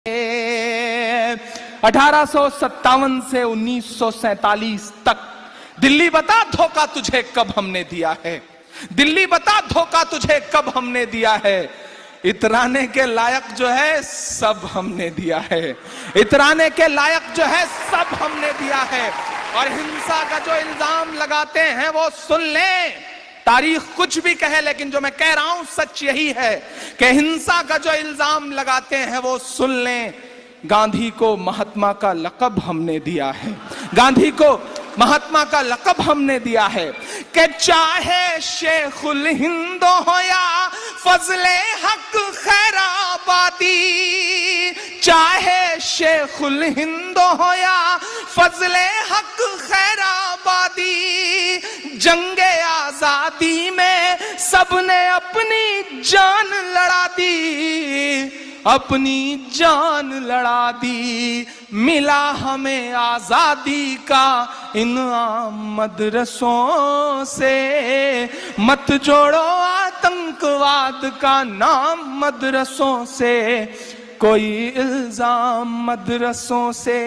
1857 से 1947 तक दिल्ली बता धोखा तुझे कब हमने दिया है, दिल्ली बता धोखा तुझे कब हमने दिया है। इतराने के लायक जो है सब हमने दिया है, इतराने के लायक जो है सब हमने दिया है। और हिंसा का जो इल्जाम लगाते हैं वो सुन लें, तारीख कुछ भी कहे लेकिन जो मैं कह रहा हूं सच यही है कि हिंसा का जो इल्जाम लगाते हैं वो सुन लें। गांधी को महात्मा का लक़ब हमने दिया है, गांधी को महात्मा का लक़ब हमने दिया है कि चाहे शेखुल हिंद हो या फजले हक खैराबादी, चाहे शेखुल हिंद हो या फजले हक खैराबादी, जंगे आजादी में सबने अपनी जान लड़ा दी, अपनी जान लड़ा दी। मिला हमें आजादी का इनाम मदरसों से, मत जोड़ो आतंकवाद का नाम मदरसों से, कोई इल्जाम मदरसों से।